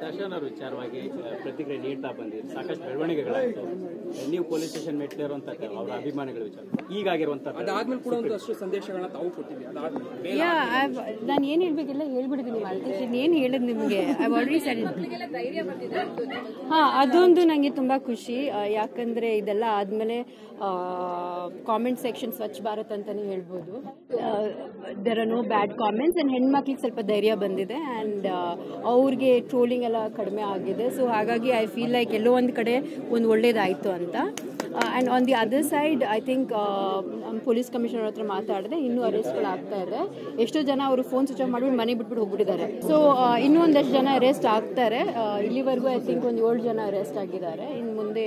ದರ್ಶನ್ ಅವ್ರ ವಿಚಾರವಾಗಿ ಪ್ರತಿಕ್ರಿಯೆ ನೀಡ್ತಾ ಬಂದಿದ್ರು, ಸಾಕಷ್ಟು ಬೆಳವಣಿಗೆಗಳಾಯಿತು. ನೀವು ಪೊಲೀಸ್ ಸ್ಟೇಷನ್ ಮೆಟ್ಟಿರುವಂತ ಅವರ ಅಭಿಮಾನಿಗಳ ವಿಚಾರ ಈಗಾಗಿರುವಂತ ಅದಾದ್ಮೇಲೆ ಕೂಡ ಒಂದಷ್ಟು ಸಂದೇಶಗಳನ್ನ ತಾವು ಕೊಟ್ಟಿದ್ವಿ. ಅದಾದ್ಮೇಲೆ ನಾನು ಏನು ಹೇಳ್ಬೇಕಿಲ್ಲ ಹೇಳ್ಬಿಡ್ತೀನಿ ಮಾಲ್ತೇಶ್. ಏನು ಹೇಳೋದು ನಿಮಗೆ, ಐ ಆಲ್ರೆಡಿ ಸೆಡ್. ಅದೊಂದು ನನಗೆ ತುಂಬ ಖುಷಿ. ಯಾಕಂದರೆ ಇದೆಲ್ಲ ಆದಮೇಲೆ ಕಾಮೆಂಟ್ ಸೆಕ್ಷನ್ ಸ್ವಚ್ಛ ಭಾರತ್ ಅಂತಲೇ ಹೇಳ್ಬೋದು. There are no bad comments and ಹೆಣ್ಮಕ್ಳಿಗೆ ಸ್ವಲ್ಪ ಧೈರ್ಯ ಬಂದಿದೆ ಆ್ಯಂಡ್ ಅವ್ರಿಗೆ ಟ್ರೋಲಿಂಗ್ ಎಲ್ಲ ಕಡಿಮೆ ಆಗಿದೆ. ಸೊ ಹಾಗಾಗಿ ಐ ಫೀಲ್ ಲೈಕ್ ಎಲ್ಲೋ ಒಂದು ಕಡೆ ಒಂದು ಒಳ್ಳೇದಾಯಿತು ಅಂತ. And on the other side I think police commissioner ಹತ್ರ ಮಾತಾಡಿದೆ, ಇನ್ನೂ ಅರೆಸ್ಟ್ಗಳಾಗ್ತಾ ಇದೆ. ಎಷ್ಟೋ ಜನ ಅವರು ಫೋನ್ ಸ್ವಿಚ್ ಆಫ್ ಮಾಡಿಬಿಟ್ಟು ಮನೆ ಬಿಟ್ಬಿಟ್ಟು ಹೋಗ್ಬಿಟ್ಟಿದ್ದಾರೆ. ಸೊ ಇನ್ನೂ ಒಂದಷ್ಟು ಜನ ಅರೆಸ್ಟ್ ಆಗ್ತಾರೆ. ಇಲ್ಲಿವರೆಗೂ ಐ ಥಿಂಕ್ ಒಂದು 7 ಜನ ಅರೆಸ್ಟ್ ಆಗಿದ್ದಾರೆ. ಇನ್ನು ಮುಂದೆ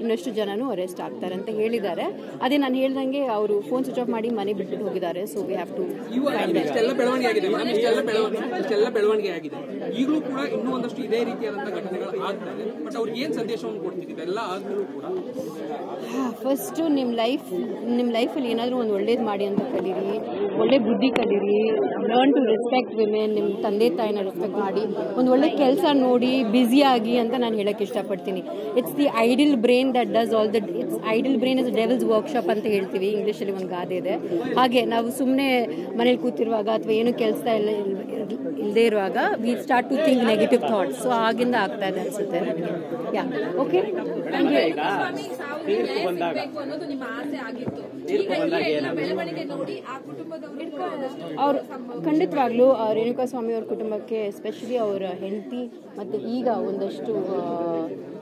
ಇನ್ನಷ್ಟು ಜನನೂ ಅರೆಸ್ಟ್ ಆಗ್ತಾರೆ ಅಂತ ಹೇಳಿದ್ದಾರೆ. ಅದೇ ನಾನು ಹೇಳ್ದಂಗೆ ಅವರು ಫೋನ್ ಸ್ವಿಚ್ ಆಫ್ ಮಾಡಿ ಮನೆ ಬಿಟ್ಬಿಟ್ಟು ಹೋಗಿದ್ದಾರೆ. ಸೊ ವಿ ಹ್ಯಾವ್ ಟು ಇಷ್ಟೆಲ್ಲ ಬೆಳವಣಿಗೆ ಆಗಿದೆ. ಈಗಲೂ ಕೂಡ ಇನ್ನೂ ಒಂದಷ್ಟು ಇದೇ ರೀತಿಯಾದಂತಹ ಘಟನೆಗಳು ಆಗ್ತದೆ. ಬಟ್ ಅವ್ರಿಗೆ ಏನ್ ಸಂದೇಶವನ್ನು ಕೊಡ್ತಿದ್ದೀವಿ ಎಲ್ಲ ಆದ್ಮೇಲೂ ಕೂಡ? ಫಸ್ಟು ನಿಮ್ಮ ಲೈಫಲ್ಲಿ ಏನಾದರೂ ಒಂದು ಒಳ್ಳೇದು ಮಾಡಿ ಅಂತ ಕಲೀರಿ, ಒಳ್ಳೆ ಬುದ್ಧಿ ಕಲೀರಿ, ಲರ್ನ್ ಟು ರೆಸ್ಪೆಕ್ಟ್ ವಿಮೆನ್. ನಿಮ್ಮ ತಂದೆ ತಾಯಿನ ರೆಸ್ಪೆಕ್ಟ್ ಮಾಡಿ ಒಂದು ಒಳ್ಳೆ ಕೆಲಸ ನೋಡಿ ಬ್ಯುಸಿಯಾಗಿ ಅಂತ ನಾನು ಹೇಳಕ್ಕೆ ಇಷ್ಟಪಡ್ತೀನಿ. It's the idle brain that does all that. It's idle brain is devil's workshop ಅಂತ ಹೇಳ್ತೀವಿ, ಇಂಗ್ಲೀಷಲ್ಲಿ ಒಂದು ಗಾದೆ ಇದೆ. ಹಾಗೆ ನಾವು ಸುಮ್ಮನೆ ಮನೇಲಿ ಕೂತಿರುವಾಗ ಅಥವಾ ಏನು ಕೆಲಸ ಇಲ್ಲದೆ ಇರುವಾಗ we start to think negative thoughts. So ಆಗಿಂದ ಆಗ್ತಾ ಇದೆ ಅನ್ಸುತ್ತೆ ನನಗೆ. ಯಾ ಓಕೆ, ಅವ್ರು ಖಂಡಿತವಾಗ್ಲೂ ರೇಣುಕಾಸ್ವಾಮಿ ಅವ್ರ ಕುಟುಂಬಕ್ಕೆ, ಎಸ್ಪೆಷಲಿ ಅವರ ಹೆಂಡತಿ ಮತ್ತು ಈಗ ಒಂದಷ್ಟು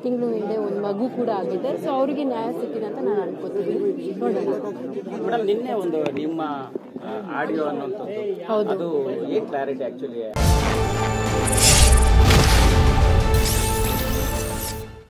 ತಿಂಗಳು ಹಿಂದೆ ಒಂದು ಮಗು ಕೂಡ ಆಗಿದೆ. ಸೊ ಅವರಿಗೆ ನ್ಯಾಯ ಸಿಕ್ಕಿದೆ ಅಂತ ನಾನು ಅನ್ಕೋತೀನಿ. ಮೇಡಮ್, ನಿನ್ನೆ ಒಂದು ನಿಮ್ಮ ಆಡಿಯೋ ಅನ್ನೋಂಥದ್ದು, ಅದು ಏನ್ ಕ್ಲಾರಿಟಿ ಆಕ್ಚುಲಿ